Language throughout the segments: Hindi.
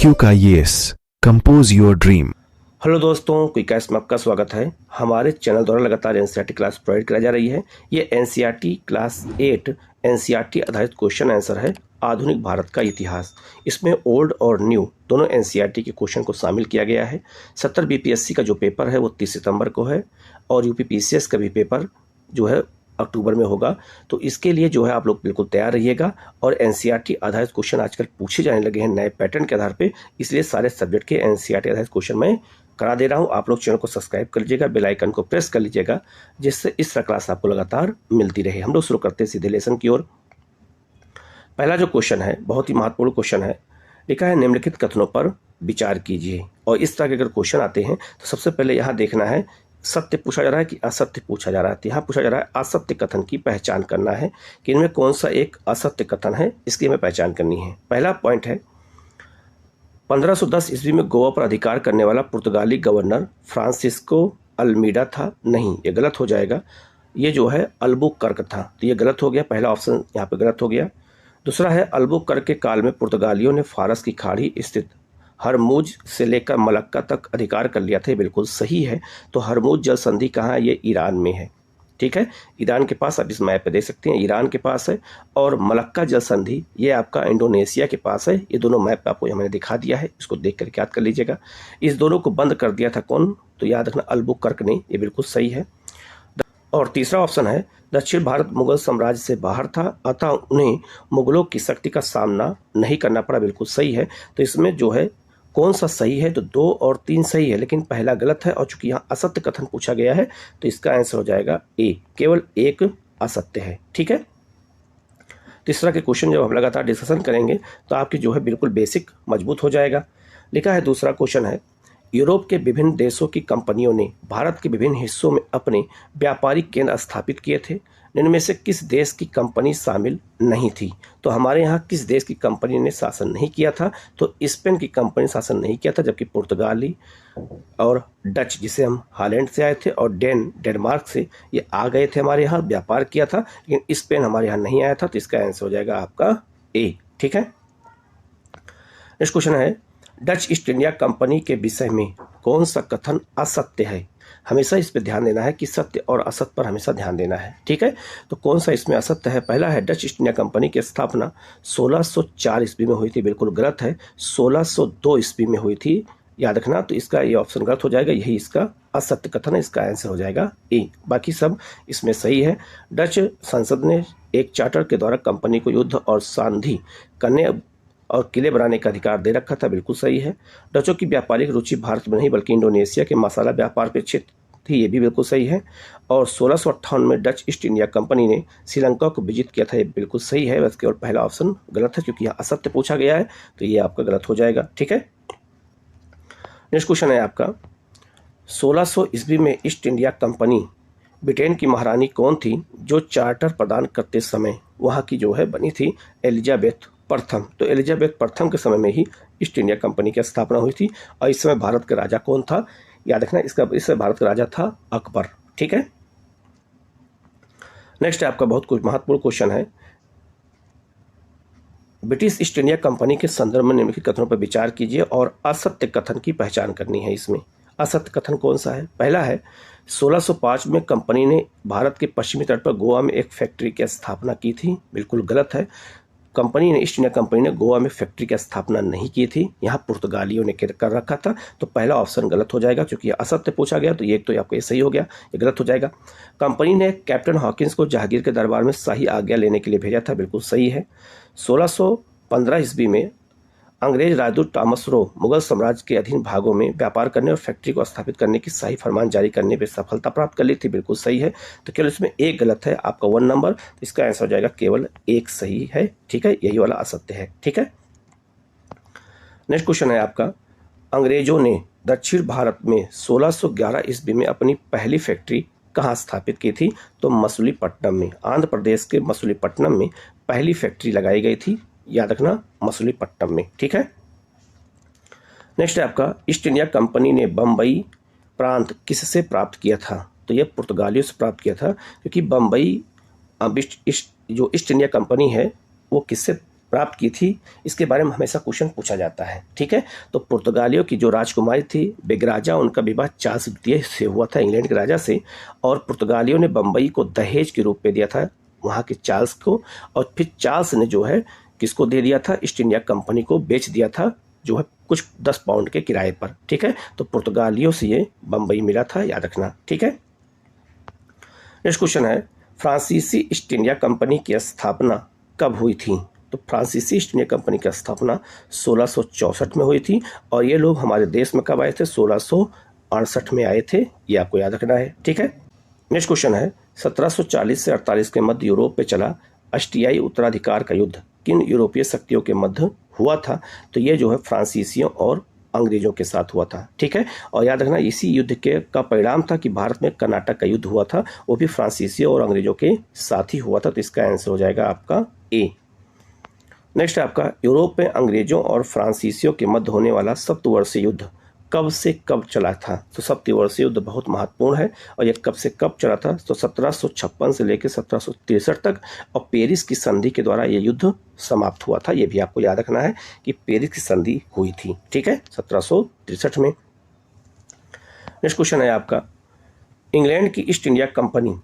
IQ का yes, compose your dream. Hello दोस्तों, क्विकास में आपका स्वागत है। हमारे चैनल द्वारा लगातार एनसीईआरटी क्लास प्रोवाइड कराई जा रही है। ये एनसीईआरटी क्लास 8 एनसीईआरटी आधारित क्वेश्चन आंसर है, आधुनिक भारत का इतिहास। इसमें ओल्ड और न्यू दोनों एनसीईआरटी के क्वेश्चन को शामिल किया गया है। 70 बीपीएससी का जो पेपर है वो 30 सितंबर को है और यूपीपीसीएस का भी पेपर जो है अक्टूबर में होगा। तो इसके लिए जो है आप लोग बिल्कुल तैयार रहिएगा। और एनसीईआरटी आधारित क्वेश्चन आजकल पूछे जाने लगे हैं नए पैटर्न के आधार पे, इसलिए सारे सब्जेक्ट के एनसीईआरटी आधारित क्वेश्चन मैं करा दे रहा हूं। आप लोग चैनल को सब्सक्राइब कर लीजिएगा, बेल आइकन को प्रेस कर लीजिएगा, जिससे इस तरह क्लास आपको लगातार मिलती रहे। हम लोग शुरू करते हैं सीधे लेसन की ओर। पहला जो क्वेश्चन है बहुत ही महत्वपूर्ण क्वेश्चन है। लिखा है निम्नलिखित कथनों पर विचार कीजिए। और इस तरह के अगर क्वेश्चन आते हैं तो सबसे पहले यहाँ देखना है सत्य पूछा जा रहा है कि असत्य पूछा जा रहा है। यहाँ पूछा जा रहा है असत्य कथन की पहचान करना है कि इनमें कौन सा एक असत्य कथन है, इसकी हमें पहचान करनी है। पहला पॉइंट है 1510 ईस्वी में गोवा पर अधिकार करने वाला पुर्तगाली गवर्नर फ्रांसिस्को अल्मीडा था। नहीं, ये गलत हो जाएगा। ये जो है अल्बुकर्क था, तो ये गलत हो गया। पहला ऑप्शन यहाँ पे गलत हो गया। दूसरा है अल्बुकर्क के काल में पुर्तगालियों ने फारस की खाड़ी स्थित हरमुज से लेकर मलक्का तक अधिकार कर लिया था। ये बिल्कुल सही है। तो हरमुज जल संधि कहाँ है? ये ईरान में है। ठीक है, ईरान के पास, आप इस मैप पे देख सकते हैं, ईरान के पास है। और मलक्का जल संधि ये आपका इंडोनेशिया के पास है। ये दोनों मैप आपको मैंने दिखा दिया है, इसको देख कर याद कर लीजिएगा। इस दोनों को बंद कर दिया था कौन? तो याद रखना अल्बुकर्क ने। ये बिल्कुल सही है। और तीसरा ऑप्शन है दक्षिण भारत मुगल साम्राज्य से बाहर था, अतः उन्हें मुगलों की शक्ति का सामना नहीं करना पड़ा। बिल्कुल सही है। तो इसमें जो है कौन सा सही है? तो 2 और 3 सही है, लेकिन पहला गलत है। और चूंकि यहाँ असत्य कथन पूछा गया है तो इसका आंसर हो जाएगा ए, केवल एक असत्य है। ठीक है, तो इस तरह के क्वेश्चन जब हम लगातार डिस्कशन करेंगे तो आपकी जो है बिल्कुल बेसिक मजबूत हो जाएगा। लिखा है दूसरा क्वेश्चन है यूरोप के विभिन्न देशों की कंपनियों ने भारत के विभिन्न हिस्सों में अपने व्यापारिक केंद्र स्थापित किए थे। इनमें से किस देश की कंपनी शामिल नहीं थी? तो हमारे यहाँ किस देश की कंपनी ने शासन नहीं किया था? तो स्पेन की कंपनी शासन नहीं किया था, जबकि पुर्तगाली और डच, जिसे हम हॉलैंड से आए थे, और डेनमार्क से ये आ गए थे, हमारे यहाँ व्यापार किया था, लेकिन स्पेन हमारे यहाँ नहीं आया था। तो इसका आंसर हो जाएगा आपका ए। ठीक है, नेक्स्ट क्वेश्चन है डच ईस्ट इंडिया कंपनी के विषय में कौन सा कथन असत्य है? हमेशा इस पर ध्यान देना है कि सत्य और असत्य पर हमेशा ध्यान देना है। ठीक है, तो कौन सा इसमें असत्य है? पहला है डच ईस्ट इंडिया कंपनी की स्थापना 1604 ईस्वी में हुई थी। बिल्कुल गलत है, 1602 ईस्वी में हुई थी। याद रखना। तो इसका ये ऑप्शन गलत हो जाएगा, यही इसका असत्य कथन है। इसका आंसर हो जाएगा ए। बाकी सब इसमें सही है। डच संसद ने एक चार्टर के द्वारा कंपनी को युद्ध और संधि करने और किले बनाने का अधिकार दे रखा था। बिल्कुल सही है। डचों की व्यापारिक रुचि भारत में नहीं बल्कि इंडोनेशिया के मसाला व्यापार पर क्षेत्र थी। ये भी बिल्कुल सही है। और 1658 में डच ईस्ट इंडिया कंपनी ने श्रीलंका को विजित किया था। ये बिल्कुल सही है। बस केवल पहला ऑप्शन गलत है, क्योंकि यहाँ असत्य पूछा गया है, तो ये आपका गलत हो जाएगा। ठीक है, नेक्स्ट क्वेश्चन है आपका 1600 ईस्वी में ईस्ट इंडिया कंपनी ब्रिटेन की महारानी कौन थी जो चार्टर प्रदान करते समय वहाँ की जो है बनी थी? एलिजाबेथ प्रथम। तो एलिजाबेथ प्रथम के समय में ही ईस्ट इंडिया कंपनी की स्थापना हुई थी। और इस समय भारत का राजा कौन था? याद रखना, इस समय भारत का राजा था अकबर। ठीक है, नेक्स्ट है आपका बहुत कुछ महत्वपूर्ण क्वेश्चन है ब्रिटिश ईस्ट इंडिया कंपनी के संदर्भ में निम्नलिखित कथनों पर विचार कीजिए और असत्य कथन की पहचान करनी है। इसमें असत्य कथन कौन सा है? पहला है 1605 में कंपनी ने भारत के पश्चिमी तट पर गोवा में एक फैक्ट्री की स्थापना की थी। बिल्कुल गलत है। कंपनी ने ईस्ट इंडिया कंपनी ने गोवा में फैक्ट्री की स्थापना नहीं की थी, यहाँ पुर्तगालियों ने कर रखा था। तो पहला ऑप्शन गलत हो जाएगा, क्योंकि असत्य पूछा गया। तो ये तो आपको ये सही हो गया, ये गलत हो जाएगा। कंपनी ने कैप्टन हॉकिंस को जहांगीर के दरबार में शाही आज्ञा लेने के लिए भेजा था। बिल्कुल सही है। 1615 ईस्वी में अंग्रेज राजदूत टॉमस रो मुगल साम्राज्य के अधीन भागों में व्यापार करने और फैक्ट्री को स्थापित करने की शाही फरमान जारी करने में सफलता प्राप्त कर ली थी। बिल्कुल सही है। तो केवल इसमें एक गलत है, आपका 1 नंबर। तो इसका आंसर हो जाएगा केवल एक सही है। ठीक है, यही वाला असत्य है। ठीक है, नेक्स्ट क्वेश्चन है आपका अंग्रेजों ने दक्षिण भारत में 1611 ईस्वी में अपनी पहली फैक्ट्री कहाँ स्थापित की थी? तो मसूलीपट्टनम में, आंध्र प्रदेश के मसूलीपट्टनम में पहली फैक्ट्री लगाई गई थी। याद रखना, मसूलीपट्टनम में। ठीक है, नेक्स्ट है आपका ईस्ट इंडिया कंपनी ने बम्बई प्रांत किससे प्राप्त किया था? तो यह पुर्तगालियों से प्राप्त किया था, क्योंकि बम्बई जो ईस्ट इंडिया कंपनी है वो किससे प्राप्त की थी, इसके बारे में हमेशा क्वेश्चन पूछा जाता है। ठीक है, तो पुर्तगालियों की जो राजकुमारी थी बेगराजा, उनका विवाह चार्ल्स द्वितीय से हुआ था, इंग्लैंड के राजा से, और पुर्तगालियों ने बम्बई को दहेज के रूप में दिया था वहाँ के चार्ल्स को, और फिर चार्ल्स ने जो है किसको दे दिया था, ईस्ट इंडिया कंपनी को बेच दिया था, जो है कुछ 10 पाउंड के किराए पर। ठीक है, तो पुर्तगालियों से ये बम्बई मिला था, याद रखना। ठीक है, नेक्स्ट क्वेश्चन है, फ्रांसीसी ईस्ट इंडिया कंपनी की स्थापना कब हुई थी? तो फ्रांसीसी ईस्ट इंडिया कंपनी की स्थापना 1664 में हुई थी, और ये लोग हमारे देश में कब आए थे? 1668 में आए थे, ये आपको याद रखना है। ठीक है, नेक्स्ट क्वेश्चन है, 1740 से 48 के मध्य यूरोप में चला अस्टियाई उत्तराधिकार का युद्ध किन यूरोपीय शक्तियों के मध्य हुआ था? तो ये जो है फ्रांसीसियों और अंग्रेजों के साथ हुआ था। ठीक है, और याद रखना इसी युद्ध के का परिणाम था कि भारत में कर्नाटक का युद्ध हुआ था, वो भी फ्रांसीसियों और अंग्रेजों के साथ ही हुआ था। तो इसका आंसर हो जाएगा आपका ए। नेक्स्ट है आपका, यूरोप में अंग्रेजों और फ्रांसीसियों के मध्य होने वाला सप्तवर्षीय युद्ध कब से कब चला था? तो सप्तवर्षीय युद्ध बहुत महत्वपूर्ण है, और यह कब से कब चला था? तो 1756 से लेकर 1763 तक, और पेरिस की संधि के द्वारा यह युद्ध समाप्त हुआ था। यह भी आपको याद रखना है कि पेरिस की संधि हुई थी। ठीक है, 1763 में। नेक्स्ट क्वेश्चन है आपका, इंग्लैंड की ईस्ट इंडिया कंपनी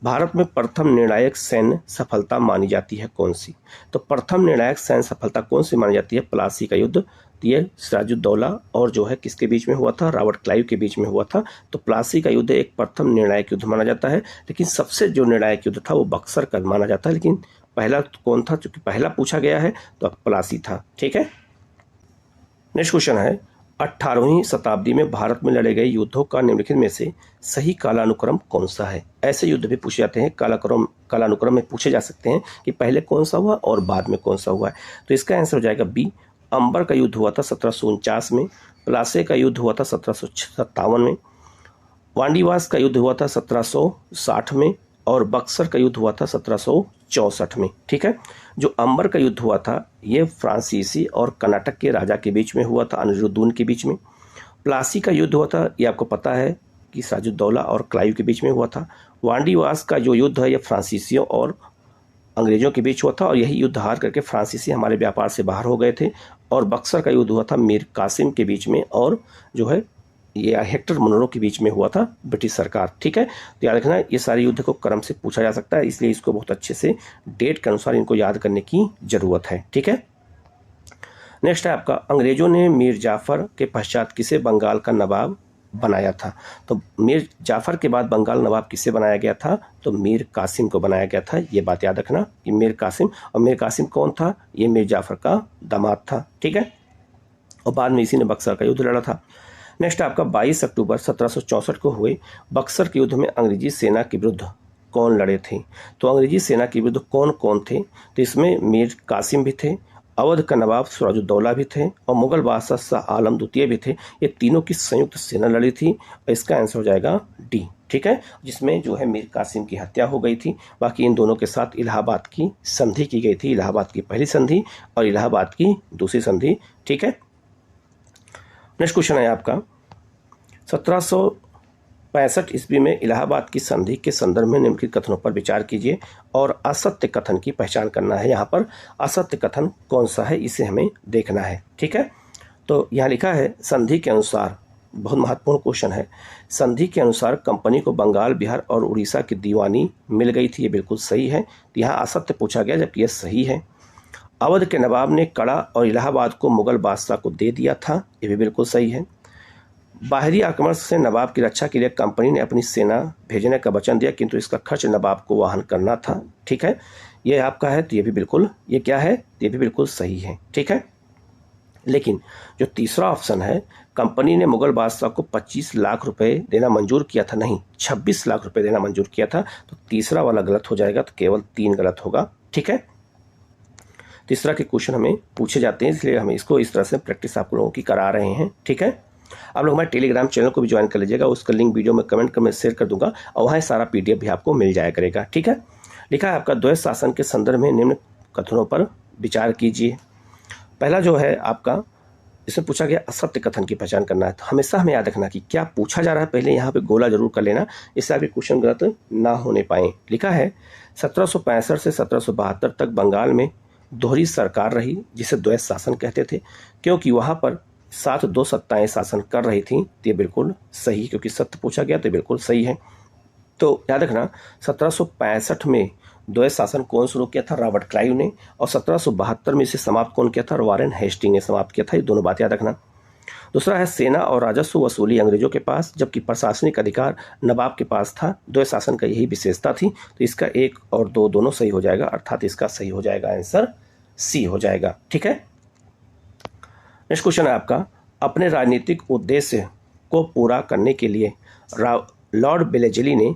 भारत में प्रथम निर्णायक सैन्य सफलता मानी जाती है कौन सी? तो प्रथम निर्णायक सैन्य सफलता कौन सी मानी जाती है? प्लासी का युद्ध। ये सिराजुद्दौला और जो है किसके बीच में हुआ था? रॉबर्ट क्लाइव के बीच में हुआ था। तो प्लासी का युद्ध एक प्रथम निर्णायक युद्ध माना जाता है, लेकिन सबसे जो निर्णायक युद्ध था वो बक्सर का माना जाता है, लेकिन पहला कौन था? चूंकि पहला पूछा गया है तो प्लासी था। ठीक है, नेक्स्ट क्वेश्चन है, 18वीं शताब्दी में भारत में लड़े गए युद्धों का निम्नलिखित में से सही कालानुक्रम कौन सा है? ऐसे युद्ध भी पूछे जाते हैं, कालानुक्रम में पूछे जा सकते हैं कि पहले कौन सा हुआ और बाद में कौन सा हुआ है। तो इसका आंसर हो जाएगा बी। अंबर का युद्ध हुआ था 1749 में, प्लासे का युद्ध हुआ था 1757 में, वांडीवास का युद्ध हुआ था 1760 में, और बक्सर का युद्ध हुआ था 1764 में। ठीक है, जो अंबर का युद्ध हुआ था ये फ्रांसीसी और कर्नाटक के राजा के बीच में हुआ था, अनिरुद्दौला के बीच में। प्लासी का युद्ध हुआ था, ये आपको पता है कि सिराजुद्दौला और क्लाइव के बीच में हुआ था। वांडीवास का जो युद्ध है ये फ्रांसीसियों और अंग्रेजों के बीच हुआ था, और यही युद्ध हार करके फ्रांसीसी हमारे व्यापार से बाहर हो गए थे। और बक्सर का युद्ध हुआ था मीर कासिम के बीच में, और जो है ये हेक्टर मुनरो के बीच में हुआ था, ब्रिटिश सरकार। ठीक है, तो याद रखना ये सारे युद्ध को क्रम से पूछा जा सकता है, इसलिए इसको बहुत अच्छे से डेट के अनुसार इनको याद करने की जरूरत है। ठीक है, नेक्स्ट है आपका, अंग्रेजों ने मीर जाफर के पश्चात किसे बंगाल का नवाब बनाया था? तो मीर जाफर के बाद बंगाल नवाब किसे बनाया गया था? तो मीर कासिम को बनाया गया था। ये बात याद रखना कि मीर कासिम, और मीर कासिम कौन था? ये मीर जाफर का दामाद था। ठीक है, और बाद में इसी ने बक्सर का युद्ध लड़ा था। नेक्स्ट आपका 22 अक्टूबर 1764 को हुए बक्सर के युद्ध में अंग्रेजी सेना के विरुद्ध कौन लड़े थे? तो अंग्रेजी सेना के विरुद्ध कौन कौन थे? तो इसमें मीर कासिम भी थे, अवध का नवाब सिराजुद्दौला भी थे, और मुगल बादशाह शाह आलम द्वितीय भी थे। ये तीनों की संयुक्त सेना लड़ी थी, और इसका आंसर हो जाएगा डी। ठीक है, जिसमें जो है मीर कासिम की हत्या हो गई थी। बाकी इन दोनों के साथ इलाहाबाद की संधि की गई थी, इलाहाबाद की पहली संधि और इलाहाबाद की दूसरी संधि। ठीक है, नेक्स्ट क्वेश्चन है आपका, 1765 ईस्वी में इलाहाबाद की संधि के संदर्भ में निम्नलिखित कथनों पर विचार कीजिए और असत्य कथन की पहचान करना है। यहाँ पर असत्य कथन कौन सा है इसे हमें देखना है। ठीक है, तो यहाँ लिखा है संधि के अनुसार, बहुत महत्वपूर्ण क्वेश्चन है, संधि के अनुसार कंपनी को बंगाल, बिहार और उड़ीसा की दीवानी मिल गई थी। ये बिल्कुल सही है। तो यहाँ असत्य पूछा गया जबकि यह सही है। अवध के नवाब ने कड़ा और इलाहाबाद को मुगल बादशाह को दे दिया था। ये भी बिल्कुल सही है। बाहरी आक्रमण से नवाब की रक्षा के लिए कंपनी ने अपनी सेना भेजने का वचन दिया, किंतु इसका खर्च नवाब को वहन करना था। ठीक है, ये आपका है, तो ये भी बिल्कुल, ये क्या है, ये भी बिल्कुल सही है। ठीक है, लेकिन जो तीसरा ऑप्शन है, कंपनी ने मुगल बादशाह को 25 लाख रुपए देना मंजूर किया था, नहीं 26 लाख रुपए देना मंजूर किया था, तो तीसरा वाला गलत हो जाएगा, तो केवल 3 गलत होगा। ठीक है, तीसरा के क्वेश्चन हमें पूछे जाते हैं, इसलिए हम इसको इस तरह से प्रैक्टिस आप लोगों की करा रहे हैं। ठीक है, आप लोग हमारे टेलीग्राम चैनल को भी ज्वाइन कर लीजिएगा, उसका लिंक वीडियो में कमेंट में शेयर कर दूंगा, और वहाँ सारा PDF भी आपको मिल जाया करेगा। ठीक है, लिखा है आपका, द्वैत शासन के संदर्भ में निम्न कथनों पर विचार कीजिए। पहला जो है आपका, इसमें पूछा गया असत्य कथन की पहचान करना है। तो हमेशा हमें याद रखना कि क्या पूछा जा रहा है, पहले यहाँ पे गोला जरूर कर लेना, इससे आपके क्वेश्चन गलत ना होने पाए। लिखा है 1765 से 1772 तक बंगाल में दोहरी सरकार रही जिसे द्वैत शासन कहते थे, क्योंकि वहाँ पर साथ दो सत्ताएं शासन कर रही थीं। तो ये बिल्कुल सही, क्योंकि सत्य पूछा गया तो बिल्कुल सही है। तो याद रखना 1765 में द्वैत शासन कौन शुरू किया था? रॉबर्ट क्लाइव ने। और 1772 में इसे समाप्त कौन किया था? वारेन हेस्टिंग ने समाप्त किया था। ये दोनों बात याद रखना। दूसरा है सेना और राजस्व वसूली अंग्रेजों के पास, जबकि प्रशासनिक अधिकार नवाब के पास था। द्वैत शासन का यही विशेषता थी। तो इसका 1 और 2 दोनों सही हो जाएगा, अर्थात इसका सही हो जाएगा आंसर सी हो जाएगा। ठीक है। नेक्स्ट क्वेश्चन है आपका, अपने राजनीतिक उद्देश्य को पूरा करने के लिए लॉर्ड बेलेजली ने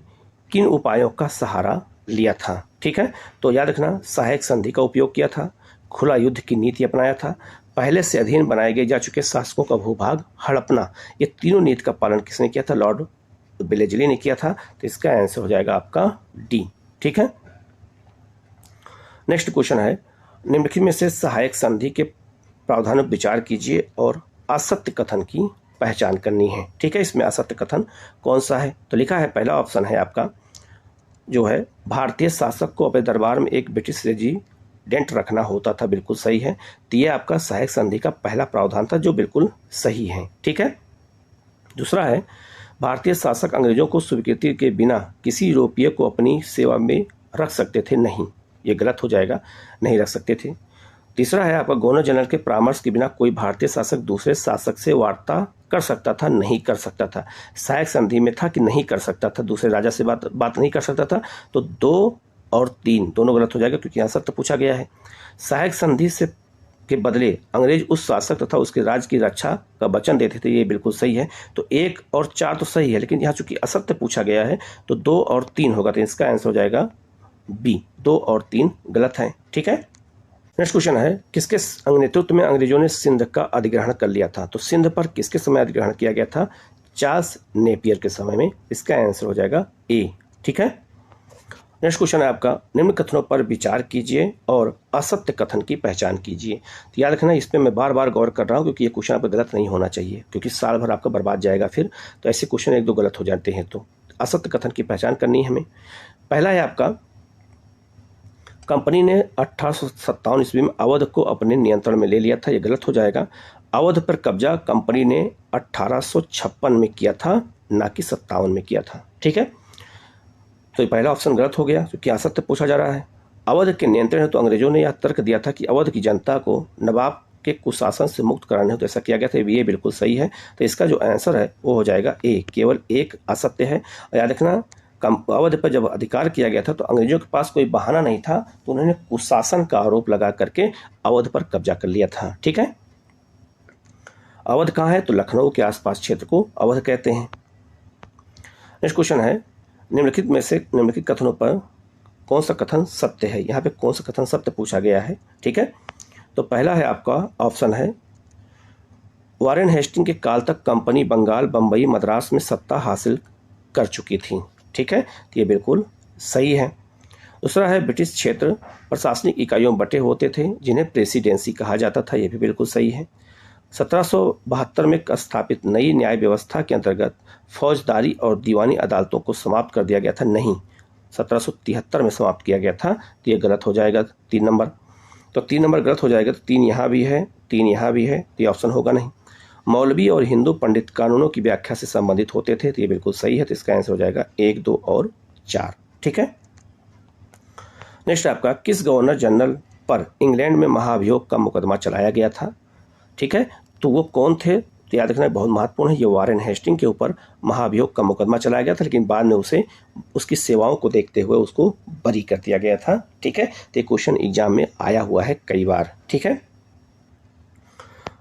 किन उपायों का सहारा लिया था? ठीक है। तो याद रखना, सहायक संधि का उपयोग किया था, खुला युद्ध की नीति अपनाया था, पहले से अधीन बनाए गए जा चुके शासकों का भूभाग हड़पना। ये तीनों नीति का पालन किसने किया था? लॉर्ड बेलेजली ने किया था। तो इसका आंसर हो जाएगा आपका डी। ठीक है। नेक्स्ट क्वेश्चन है, निम्नलिखित में से सहायक संधि के प्रावधानों पर विचार कीजिए और असत्य कथन की पहचान करनी है। ठीक है। इसमें असत्य कथन कौन सा है? तो लिखा है, पहला ऑप्शन है आपका जो है, भारतीय शासक को अपने दरबार में एक ब्रिटिश रेजिडेंट रखना होता था। बिल्कुल सही है। तो ये आपका सहायक संधि का पहला प्रावधान था, जो बिल्कुल सही है। ठीक है। दूसरा है, भारतीय शासक अंग्रेजों को स्वीकृति के बिना किसी यूरोपीय को अपनी सेवा में रख सकते थे नहीं। ये गलत हो जाएगा, नहीं रख सकते थे। तीसरा है आपका, गवर्नर जनरल के परामर्श के बिना कोई भारतीय शासक दूसरे शासक से वार्ता कर सकता था? नहीं कर सकता था। सहायक संधि में था कि नहीं कर सकता था, दूसरे राजा से बात नहीं कर सकता था। तो 2 और 3 दोनों गलत हो जाएगा, क्योंकि यहाँ सत्य पूछा गया है। सहायक संधि से के बदले अंग्रेज उस शासक तथा उसके राज्य की रक्षा का वचन देते थे। ये बिल्कुल सही है। तो 1 और 4 तो सही है, लेकिन यहाँ चूंकि असत्य पूछा गया है तो 2 और 3 होगा। तो इसका आंसर हो जाएगा बी। 2 और 3 गलत है। ठीक है। नेक्स्ट क्वेश्चन है, किसके नेतृत्व में अंग्रेजों ने सिंध का अधिग्रहण कर लिया था? तो सिंध पर किसके समय अधिग्रहण किया गया था? चार्ल्स नेपियर के समय में। इसका आंसर हो जाएगा ए। ठीक है। नेक्स्ट क्वेश्चन है आपका, निम्न कथनों पर विचार कीजिए और असत्य कथन की पहचान कीजिए। तो याद रखना, इसमें मैं बार बार गौर कर रहा हूँ, क्योंकि ये क्वेश्चन आपका गलत नहीं होना चाहिए, क्योंकि साल भर आपका बर्बाद जाएगा फिर। तो ऐसे क्वेश्चन 1-2 गलत हो जाते हैं। तो असत्य कथन की पहचान करनी है हमें। पहला है आपका, कंपनी ने 1857 ईस्वी में अवध को अपने नियंत्रण में ले लिया था। ये गलत हो जाएगा। अवध पर कब्जा कंपनी ने 1856 में किया था, ना कि 57 में किया था। ठीक है। तो ये पहला ऑप्शन गलत हो गया, क्योंकि असत्य पूछा जा रहा है। अवध के नियंत्रण है तो अंग्रेजों ने यह तर्क दिया था कि अवध की जनता को नवाब के कुशासन से मुक्त कराने हो, तो ऐसा किया गया था। ये बिल्कुल सही है। तो इसका जो आंसर है वो हो जाएगा ए। केवल एक असत्य है। और याद रखना, अवध पर जब अधिकार किया गया था तो अंग्रेजों के पास कोई बहाना नहीं था, तो उन्होंने कुशासन का आरोप लगा करके अवध पर कब्जा कर लिया था। ठीक है। अवध कहाँ है? तो लखनऊ के आसपास क्षेत्र को अवध कहते हैं। नेक्स्ट क्वेश्चन है, निम्नलिखित में से निम्नलिखित कथनों पर कौन सा कथन सत्य है? यहाँ पे कौन सा कथन सत्य पूछा गया है? ठीक है। तो पहला है आपका ऑप्शन है, वारेन हेस्टिंग के काल तक कंपनी बंगाल, बंबई, मद्रास में सत्ता हासिल कर चुकी थी। ठीक है। तो ये बिल्कुल सही है। दूसरा है, ब्रिटिश क्षेत्र प्रशासनिक इकाइयों बटे होते थे जिन्हें प्रेसिडेंसी कहा जाता था। ये भी बिल्कुल सही है। 1772 में स्थापित नई न्याय व्यवस्था के अंतर्गत फौजदारी और दीवानी अदालतों को समाप्त कर दिया गया था। नहीं, 1773 में समाप्त किया गया था। तो ये गलत हो जाएगा 3 नंबर। तो 3 नंबर गलत हो जाएगा। तो 3 यहाँ भी है, 3 यहाँ भी है। तो ये ऑप्शन होगा नहीं। मौलवी और हिंदू पंडित कानूनों की व्याख्या से संबंधित होते थे। तो ये बिल्कुल सही है। तो इसका आंसर हो जाएगा 1, 2 और 4। ठीक है। नेक्स्ट आपका, किस गवर्नर जनरल पर इंग्लैंड में महाभियोग का मुकदमा चलाया गया था? ठीक है। तो वो कौन थे? तो याद रखना, बहुत महत्वपूर्ण है। ये वारेन हेस्टिंग के ऊपर महाभियोग का मुकदमा चलाया गया था, लेकिन बाद में उसे उसकी सेवाओं को देखते हुए उसको बरी कर दिया गया था। ठीक है। तो ये क्वेश्चन एग्जाम में आया हुआ है कई बार। ठीक है।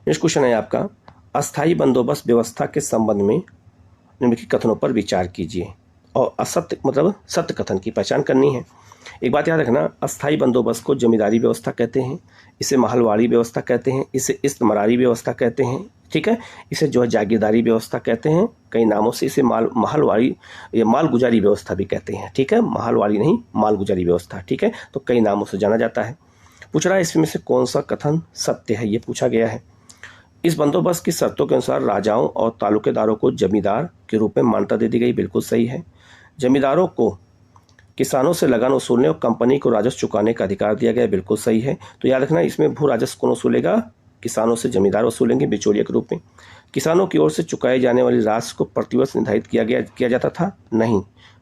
नेक्स्ट क्वेश्चन है आपका, अस्थायी बंदोबस्त व्यवस्था के संबंध में निम्नलिखित कथनों पर विचार कीजिए और असत्य मतलब सत्य कथन की पहचान करनी है। एक बात याद रखना, अस्थायी बंदोबस्त को जमींदारी व्यवस्था कहते हैं, इसे महलवाड़ी व्यवस्था कहते हैं, इसे इस्तेमारी व्यवस्था कहते हैं। ठीक है। इसे जो है जागीरदारी व्यवस्था कहते हैं, कई नामों से इसे महलवाड़ी या मालगुजारी व्यवस्था भी कहते हैं। ठीक है। महलवाड़ी नहीं, मालगुजारी व्यवस्था। ठीक है। तो कई नामों से जाना जाता है। पूछ रहा है इसमें से कौन सा कथन सत्य है, ये पूछा गया है। इस बंदोबस्त की शर्तों के अनुसार राजाओं और तालुकेदारों को जमींदार के रूप में मान्यता दे दी गई। बिल्कुल सही है। जमींदारों को किसानों से लगान वसूलने और कंपनी को राजस्व चुकाने का अधिकार दिया गया है, बिल्कुल सही है। तो याद रखना इसमें भू राजस्व कौन वसूलेगा, किसानों से जमींदार वसूलेंगे बिचौलिए के रूप में। किसानों की ओर से चुकाई जाने वाली राशि को प्रतिवर्ष निर्धारित किया जाता था, नहीं,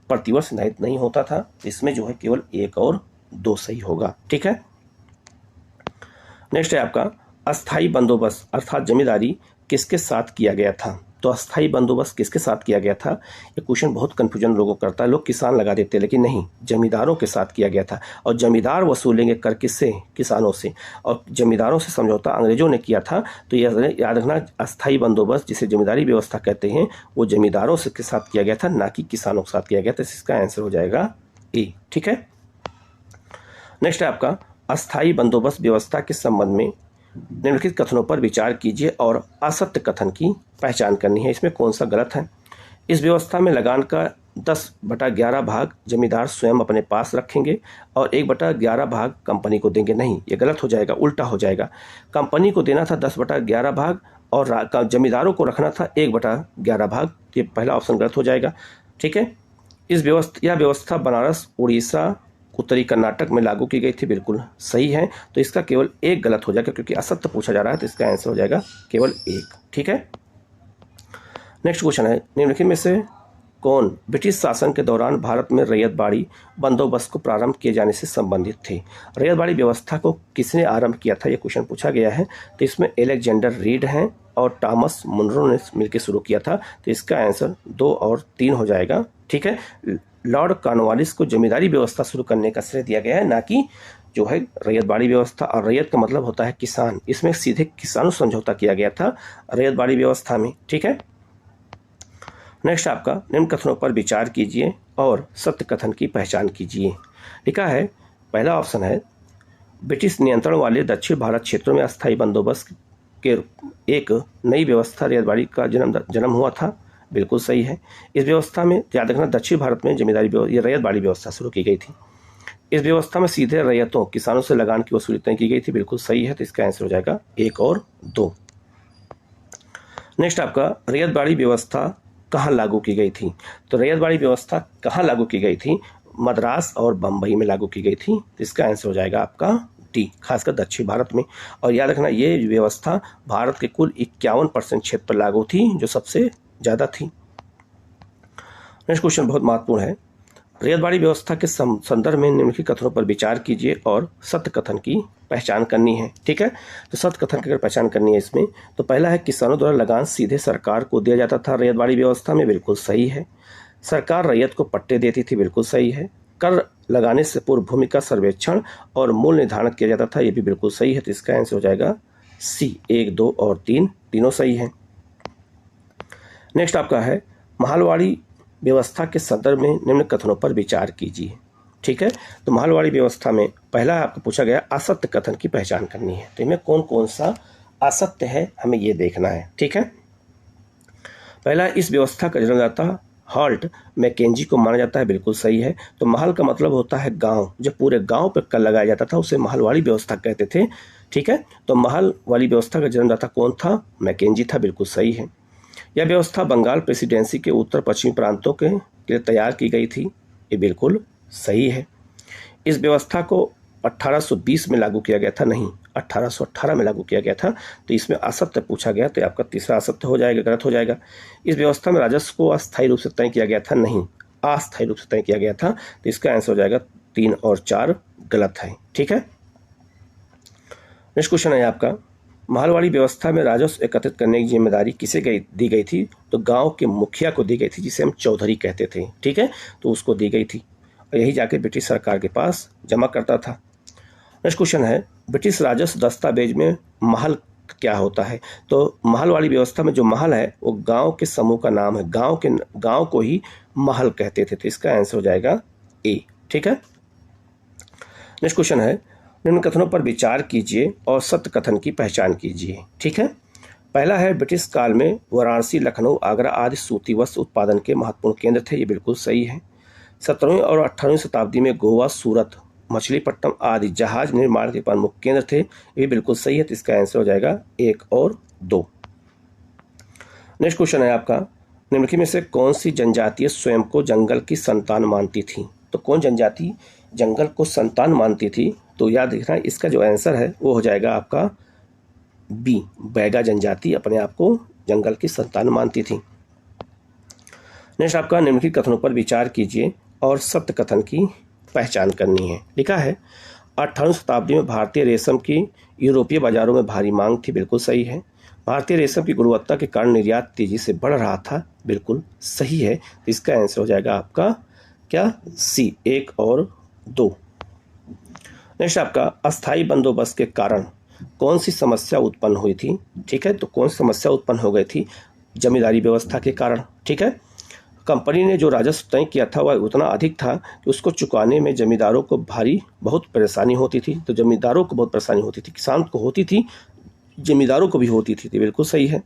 प्रतिवर्ष निर्धारित नहीं होता था। इसमें जो है केवल 1 और 2 सही होगा, ठीक है। नेक्स्ट है आपका अस्थाई बंदोबस्त अर्थात जमींदारी किसके साथ किया गया था। तो अस्थाई बंदोबस्त किसके साथ किया गया था, ये क्वेश्चन बहुत कंफ्यूजन लोगों को करता है। लोग किसान लगा देते हैं, लेकिन नहीं, जमींदारों के साथ किया गया था। और जमींदार वसूलेंगे कर किससे, किसानों से। और जमींदारों से समझौता अंग्रेजों ने किया था। तो यह याद रखना अस्थाई बंदोबस्त जिसे जमींदारी व्यवस्था कहते हैं वो जमींदारों से के साथ किया गया था, ना कि किसानों के साथ किया गया था। इसका आंसर हो जाएगा ए, ठीक है। नेक्स्ट है आपका अस्थाई बंदोबस्त व्यवस्था के संबंध में निम्नलिखित कथनों पर विचार कीजिए और असत्य कथन की पहचान करनी है। इसमें कौन सा गलत है। इस व्यवस्था में लगान का 10/11 भाग जमींदार स्वयं अपने पास रखेंगे और 1/11 भाग कंपनी को देंगे, नहीं, ये गलत हो जाएगा, उल्टा हो जाएगा। कंपनी को देना था 10/11 भाग और जमींदारों को रखना था 1/11 भाग। ये पहला ऑप्शन गलत हो जाएगा, ठीक है। यह व्यवस्था बनारस, उड़ीसा, उत्तरी कर्नाटक में लागू की गई थी, बिल्कुल सही है। तो इसका केवल एक गलत हो जाएगा क्योंकि असत्य पूछा जा रहा है, तो इसका आंसर हो जाएगा केवल 1, ठीक है। नेक्स्ट क्वेश्चन है निम्नलिखित में से कौन ब्रिटिश शासन के दौरान भारत में रैयतबाड़ी बंदोबस्त को प्रारंभ किए जाने से संबंधित थे। रैयतबाड़ी व्यवस्था को किसने आरंभ किया था, यह क्वेश्चन पूछा गया है। तो इसमें एलेक्जेंडर रीड हैं और टॉमस मुनरो ने मिलकर शुरू किया था। तो इसका आंसर 2 और 3 हो जाएगा, ठीक है। लॉर्ड कॉर्नवालिस को जमींदारी व्यवस्था शुरू करने का श्रेय दिया गया है, ना कि जो है रैयतबाड़ी व्यवस्था। और रैयत का मतलब होता है किसान, इसमें सीधे किसानों समझौता किया गया था रैयतबाड़ी व्यवस्था में, ठीक है। नेक्स्ट आपका निम्न कथनों पर विचार कीजिए और सत्य कथन की पहचान कीजिए। लिखा है पहला ऑप्शन है ब्रिटिश नियंत्रण वाले दक्षिण भारत क्षेत्रों में अस्थायी बंदोबस्त के एक नई व्यवस्था रैयतबाड़ी का जन्म हुआ था, बिल्कुल सही है। इस व्यवस्था में याद रखना दक्षिण भारत में जमींदारी रैयतबाड़ी व्यवस्था शुरू की गई थी। इस व्यवस्था में सीधे रैयतों किसानों से लगान की वसूली तय की गई थी, बिल्कुल सही है। तो इसका आंसर हो जाएगा 1 और 2। नेक्स्ट आपका रैयतबाड़ी व्यवस्था कहाँ लागू की गई थी। तो रैयतबाड़ी व्यवस्था कहाँ लागू की गई थी, मद्रास और बम्बई में लागू की गई थी। तो इसका आंसर हो जाएगा आपका डी, खासकर दक्षिण भारत में। और याद रखना ये व्यवस्था भारत के कुल 51% क्षेत्र पर लागू थी, जो सबसे ज़्यादा थी। नेक्स्ट क्वेश्चन बहुत महत्वपूर्ण है। रैयतबाड़ी व्यवस्था के संदर्भ में निम्नलिखित कथनों पर विचार कीजिए और सत्य कथन की पहचान करनी है, ठीक है। तो सत्य कथन की अगर पहचान करनी है इसमें, तो पहला है किसानों द्वारा लगान सीधे सरकार को दिया जाता था रैयतबाड़ी व्यवस्था में, बिल्कुल सही है। सरकार रैयत को पट्टे देती थी, बिल्कुल सही है। कर लगाने से पूर्व भूमि का सर्वेक्षण और मूल्य निर्धारण किया जाता था, ये भी बिल्कुल सही है। तो इसका आंसर हो जाएगा सी, 1, 2 और 3 तीनों सही है। नेक्स्ट आपका है महलवाड़ी व्यवस्था के संदर्भ में निम्न कथनों पर विचार कीजिए, ठीक है। तो महलवाड़ी व्यवस्था में पहला आपको पूछा गया असत्य कथन की पहचान करनी है। तो इनमें कौन कौन सा असत्य है हमें ये देखना है, ठीक है। पहला, इस व्यवस्था का जन्मदाता हॉल्ट मैकेंजी को माना जाता है, बिल्कुल सही है। तो महल का मतलब होता है गांव, जब पूरे गांव पर कर लगाया जाता था उसे महलवाड़ी व्यवस्था कहते थे, ठीक है। तो महल वाली व्यवस्था का जन्मदाता कौन था, मैकेंजी था, बिल्कुल सही है। यह व्यवस्था बंगाल प्रेसिडेंसी के उत्तर पश्चिमी प्रांतों के लिए तैयार की गई थी, ये बिल्कुल सही है। इस व्यवस्था को 1820 में लागू किया गया था, नहीं, 1818 में लागू किया गया था। तो इसमें असत्य पूछा गया, तो आपका तीसरा असत्य हो जाएगा, गलत हो जाएगा। इस व्यवस्था में राजस्व को अस्थायी रूप से तय किया गया था, नहीं, अस्थायी रूप से तय किया गया था। तो इसका आंसर हो जाएगा 3 और 4 गलत है, ठीक है। नेक्स्ट क्वेश्चन है आपका महलवाड़ी व्यवस्था में राजस्व एकत्रित करने की जिम्मेदारी किसे दी गई थी। तो गांव के मुखिया को दी गई थी, जिसे हम चौधरी कहते थे, ठीक है। तो उसको दी गई थी और यही जाके ब्रिटिश सरकार के पास जमा करता था। नेक्स्ट क्वेश्चन है ब्रिटिश राजस्व दस्तावेज में महल क्या होता है। तो महल वाली व्यवस्था में जो महल है वो गांव के समूह का नाम है, गांव को ही महल कहते थे। तो इसका आंसर हो जाएगा ए, ठीक है। नेक्स्ट क्वेश्चन है निम्न कथनों पर विचार कीजिए और सत्य कथन की पहचान कीजिए, ठीक है। पहला है ब्रिटिश काल में वाराणसी, लखनऊ, आगरा आदि सूती वस्त्र उत्पादन के महत्वपूर्ण केंद्र थे, ये बिल्कुल सही है। 17वीं और 18वीं शताब्दी में गोवा, सूरत, मछलीपट्टनम आदि जहाज निर्माण के प्रमुख केंद्र थे, ये बिल्कुल सही है। तो इसका आंसर हो जाएगा 1 और 2। नेक्स्ट क्वेश्चन है आपका निम्नलिखित में से कौन सी जनजातीय स्वयं को जंगल की संतान मानती थी। तो कौन जनजाति जंगल को संतान मानती थी? तो याद रखना इसका जो आंसर है वो हो जाएगा आपका बी, बैगा जनजाति अपने आप को जंगल की संतान मानती थी। नेक्स्ट आपका निम्नलिखित कथनों पर विचार कीजिए और सत्य कथन की पहचान करनी है। लिखा है 18वीं शताब्दी में भारतीय रेशम की यूरोपीय बाजारों में भारी मांग थी, बिल्कुल सही है। भारतीय रेशम की गुणवत्ता के कारण निर्यात तेजी से बढ़ रहा था, बिल्कुल सही है। इसका आंसर हो जाएगा आपका क्या? सी, 1 और 2। नेक्स्ट आपका अस्थायी बंदोबस्त के कारण कौन सी समस्या उत्पन्न हुई थी? ठीक है, तो कौन सी समस्या उत्पन्न हो गई थी? जमींदारी व्यवस्था के कारण। ठीक है, कंपनी ने जो राजस्व तय किया था वह उतना अधिक था कि उसको चुकाने में जमींदारों को बहुत परेशानी होती थी। तो जमींदारों को बहुत परेशानी होती थी, किसान को होती थी, जमींदारों को भी होती थी। तो बिल्कुल सही है।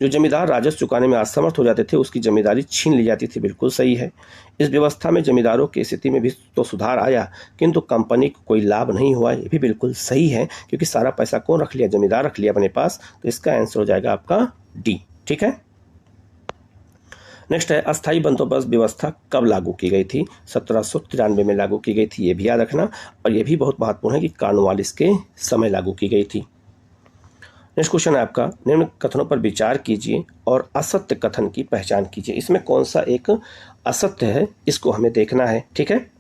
जो जमींदार राजस्व चुकाने में असमर्थ हो जाते थे उसकी जमींदारी छीन ली जाती थी, बिल्कुल सही है। इस व्यवस्था में जमींदारों की स्थिति में भी तो सुधार आया, किंतु कंपनी को कोई लाभ नहीं हुआ, ये भी बिल्कुल सही है, क्योंकि सारा पैसा कौन रख लिया? जमींदार रख लिया अपने पास। तो इसका आंसर हो जाएगा आपका डी। ठीक है, नेक्स्ट है अस्थायी बंदोबस्त व्यवस्था कब लागू की गई थी? 1793 में लागू की गई थी, ये भी याद रखना। और ये भी बहुत महत्वपूर्ण है कि कॉर्नवालिस के समय लागू की गई थी। नेक्स्ट क्वेश्चन है आपका, निम्न कथनों पर विचार कीजिए और असत्य कथन की पहचान कीजिए। इसमें कौन सा एक असत्य है इसको हमें देखना है। ठीक है,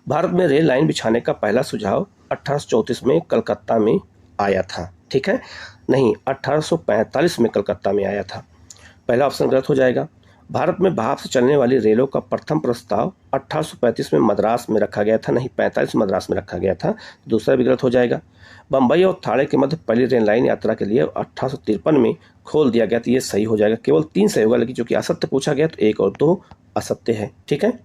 भारत में रेल लाइन बिछाने का पहला सुझाव 1834 में कलकत्ता में आया था। ठीक है, नहीं, 1845 में कलकत्ता में आया था। पहला ऑप्शन गलत हो जाएगा। भारत में भाप से चलने वाली रेलों का प्रथम प्रस्ताव 1835 में मद्रास में रखा गया था, नहीं 45 में मद्रास में रखा गया था। दूसरा भी गलत हो जाएगा। बम्बई और ठाणे के मध्य पहली रेल लाइन यात्रा के लिए 1853 में खोल दिया गया, तो ये सही हो जाएगा। केवल 3 सही होगा, लेकिन चूंकि असत्य पूछा गया तो 1 और 2 असत्य है। ठीक है,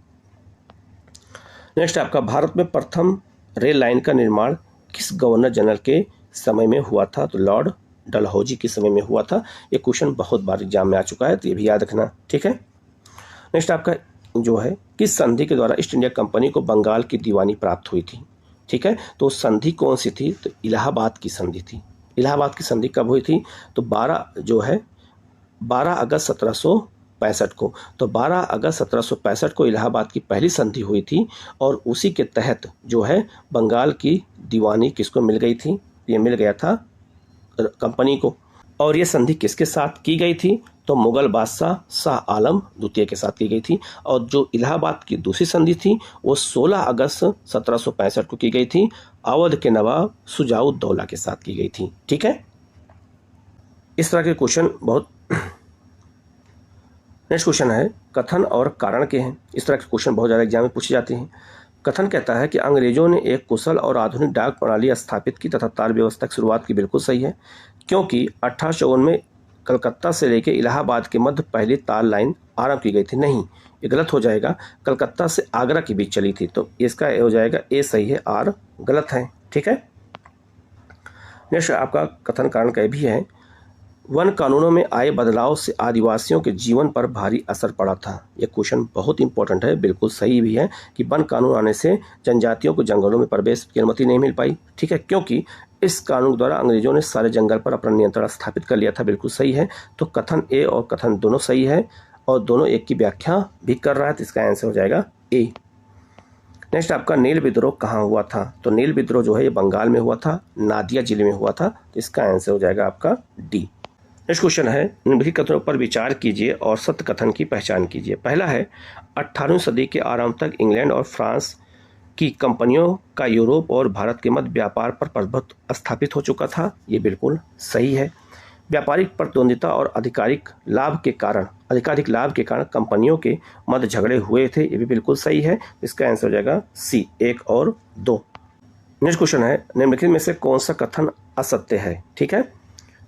नेक्स्ट आपका, भारत में प्रथम रेल लाइन का निर्माण किस गवर्नर जनरल के समय में हुआ था? तो लॉर्ड डलहौजी के समय में हुआ था। ये क्वेश्चन बहुत बार एग्जाम में आ चुका है, तो ये भी याद रखना। ठीक है, नेक्स्ट आपका जो है, किस संधि के द्वारा ईस्ट इंडिया कंपनी को बंगाल की दीवानी प्राप्त हुई थी? ठीक है, तो संधि कौन सी थी? तो इलाहाबाद की संधि थी। इलाहाबाद की संधि कब हुई थी? तो 12 अगस्त 1765 को। तो 12 अगस्त 1765 को इलाहाबाद की पहली संधि हुई थी, और उसी के तहत जो है बंगाल की दीवानी किसको मिल गई थी? ये मिल गया था कंपनी को। और ये संधि किसके साथ की गई थी? तो मुगल बादशाह शाह आलम द्वितीय के साथ की गई थी। और जो इलाहाबाद की दूसरी संधि थी वो 16 अगस्त 1765 को की गई थी, अवध के नवाब शुजाउद्दौला के साथ की गई थी। ठीक है, इस तरह के क्वेश्चन बहुत। नेक्स्ट क्वेश्चन है, कथन और कारण के हैं। इस तरह के क्वेश्चन बहुत ज़्यादा एग्जाम में पूछे जाते हैं। कथन कहता है कि अंग्रेजों ने एक कुशल और आधुनिक डाक प्रणाली स्थापित की तथा तार व्यवस्था की शुरुआत की, बिल्कुल सही है, क्योंकि 1854 में कलकत्ता से लेकर इलाहाबाद के मध्य पहली तार लाइन आरंभ की गई थी। नहीं, ये गलत हो जाएगा, कलकत्ता से आगरा के बीच चली थी। तो इसका हो जाएगा ए सही है, आर गलत है। ठीक है, नेक्स्ट आपका कथन कारण का भी है, वन कानूनों में आए बदलाव से आदिवासियों के जीवन पर भारी असर पड़ा था। यह क्वेश्चन बहुत इंपॉर्टेंट है, बिल्कुल सही भी है कि वन कानून आने से जनजातियों को जंगलों में प्रवेश की अनुमति नहीं मिल पाई। ठीक है, क्योंकि इस कानून द्वारा अंग्रेजों ने सारे जंगल पर अपना नियंत्रण स्थापित कर लिया था, बिल्कुल सही है। तो कथन ए और कथन दोनों सही है, और दोनों एक की व्याख्या भी कर रहा है, तो इसका आंसर हो जाएगा ए। नेक्स्ट आपका, नील विद्रोह कहाँ हुआ था? तो नील विद्रोह जो है ये बंगाल में हुआ था, नादिया जिले में हुआ था। तो इसका आंसर हो जाएगा आपका डी। नेक्स्ट क्वेश्चन है, निम्नलिखित कथनों पर विचार कीजिए और सत्य कथन की पहचान कीजिए। पहला है, 18वीं सदी के आरंभ तक इंग्लैंड और फ्रांस की कंपनियों का यूरोप और भारत के मध्य व्यापार पर प्रभुत्व स्थापित हो चुका था। ये बिल्कुल सही है। व्यापारिक प्रतिद्वंदिता और आधिकारिक लाभ के कारण कंपनियों के मध्य झगड़े हुए थे। ये भी बिल्कुल सही है। इसका आंसर हो जाएगा सी, 1 और 2। नेक्स्ट क्वेश्चन है, निम्नलिखित में से कौन सा कथन असत्य है? ठीक है,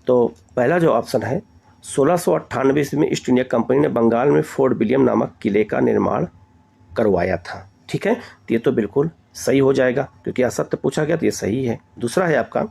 तो पहला जो ऑप्शन है, 1698 ईस्वी में ईस्ट इंडिया कंपनी ने बंगाल में फोर्ट विलियम नामक किले का निर्माण करवाया था। ठीक है, तो ये तो बिल्कुल सही हो जाएगा, क्योंकि असत्य पूछा गया तो ये सही है। दूसरा है आपका,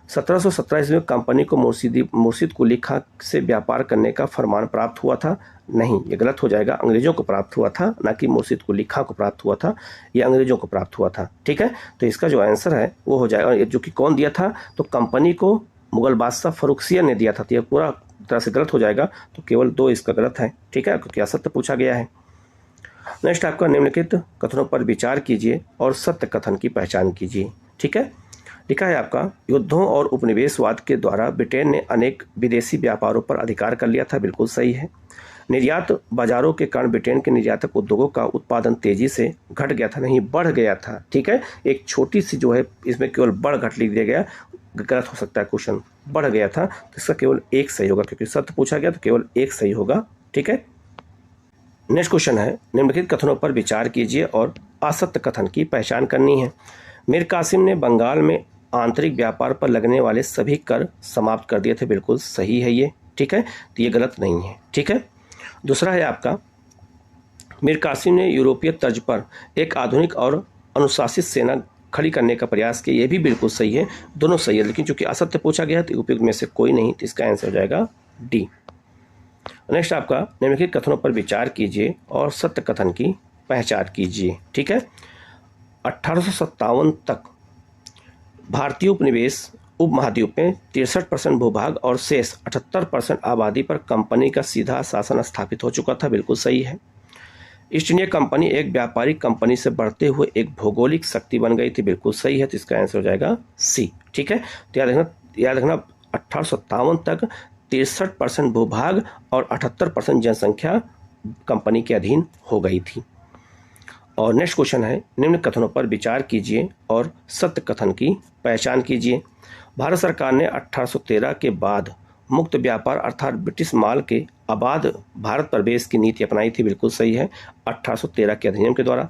1717 ईस्वी में कंपनी को मुर्शिद कुली खां से व्यापार करने का फरमान प्राप्त हुआ था। नहीं, ये गलत हो जाएगा, अंग्रेजों को प्राप्त हुआ था, ना कि मुर्शिद कुली खां को प्राप्त हुआ था, ये अंग्रेजों को प्राप्त हुआ था। ठीक है, तो इसका जो आंसर है वो हो जाएगा, जो कि कौन दिया था? तो कंपनी को मुगल बादशाह फर्रुखसियर ने दिया था। तो यह पूरा तरह से गलत हो जाएगा, तो केवल 2 इसका गलत है। ठीक है, क्योंकि असत्य पूछा गया है। नेक्स्ट आपका निम्नलिखित कथनों पर विचार कीजिए और सत्य कथन की पहचान कीजिए। ठीक है, लिखा है आपका युद्धों और उपनिवेशवाद के द्वारा ब्रिटेन ने अनेक विदेशी व्यापारों पर अधिकार कर लिया था। बिल्कुल सही है। निर्यात बाजारों के कारण ब्रिटेन के निर्यातक उद्योगों का उत्पादन तेजी से घट गया था, नहीं बढ़ गया था। ठीक है, एक छोटी सी जो है इसमें केवल बढ़ घट लिख दिया गया, गलत हो सकता है क्वेश्चन, बढ़ गया था तो इसका केवल एक सही होगा, क्योंकि सत्य पूछा गया तो केवल एक सही होगा। ठीक है, नेक्स्ट क्वेश्चन है निम्नलिखित कथनों पर विचार कीजिए और असत्य कथन की पहचान करनी है। मीर कासिम ने बंगाल में आंतरिक व्यापार पर लगने वाले सभी कर समाप्त कर दिए थे। बिल्कुल सही है ये। ठीक है, तो ये गलत नहीं है। ठीक है, दूसरा है आपका मीर कासिम ने यूरोपीय तर्ज पर एक आधुनिक और अनुशासित सेना खड़ी करने का प्रयास किया। ये भी बिल्कुल सही है, दोनों सही है, लेकिन चूंकि असत्य पूछा गया है तो उपयुक्त में से कोई नहीं, तो इसका आंसर हो जाएगा डी। नेक्स्ट आपका निम्नलिखित कथनों पर विचार कीजिए और सत्य कथन की पहचान कीजिए। ठीक है, 1857 तक भारतीय उपनिवेश उपमहाद्वीप में 63% भूभाग और शेष 78% आबादी पर कंपनी का सीधा शासन स्थापित हो चुका था। बिल्कुल सही है। ईस्ट इंडिया कंपनी एक व्यापारिक कंपनी से बढ़ते हुए एक भौगोलिक शक्ति बन गई थी। बिल्कुल सही है, तो इसका आंसर हो जाएगा सी। ठीक है, तो याद रखना 1857 तक 63% भूभाग और 78% जनसंख्या कंपनी के अधीन हो गई थी। और नेक्स्ट क्वेश्चन है निम्न कथनों पर विचार कीजिए और सत्य कथन की पहचान कीजिए। भारत सरकार ने 1813 के बाद मुक्त व्यापार अर्थात ब्रिटिश माल के अबाध भारत प्रवेश की नीति अपनाई थी। बिल्कुल सही है, 1813 के अधिनियम के द्वारा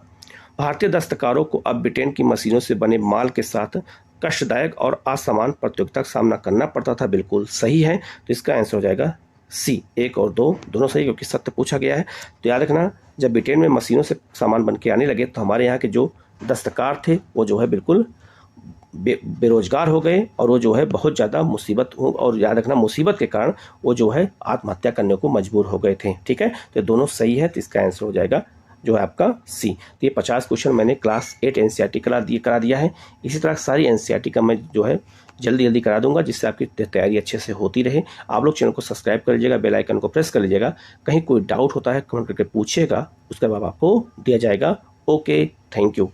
भारतीय दस्तकारों को अब ब्रिटेन की मशीनों से बने माल के साथ कष्टदायक और असमान प्रतियोगिता का सामना करना पड़ता था। बिल्कुल सही है, तो इसका आंसर हो जाएगा सी। 1 और 2 दोनों सही, क्योंकि सत्य पूछा गया है। तो याद रखना, जब ब्रिटेन में मशीनों से सामान बन के आने लगे तो हमारे यहाँ के जो दस्तकार थे वो जो है बिल्कुल बेरोजगार हो गए और वो जो है बहुत ज़्यादा मुसीबत हो, और याद रखना मुसीबत के कारण वो जो है आत्महत्या करने को मजबूर हो गए थे। ठीक है, तो दोनों सही है, तो इसका आंसर हो जाएगा जो है आपका सी। तो ये 50 क्वेश्चन मैंने क्लास 8 एनसीईआरटी करा दिया है। इसी तरह सारी एनसीईआरटी का मैं जो है जल्दी करा दूंगा, जिससे आपकी तैयारी अच्छे से होती रहे। आप लोग चैनल को सब्सक्राइब कर लीजिएगा, बेल आइकन को प्रेस कर लीजिएगा। कहीं कोई डाउट होता है कमेंट करके पूछिएगा, उसका जवाब आपको दिया जाएगा। Okay, thank you.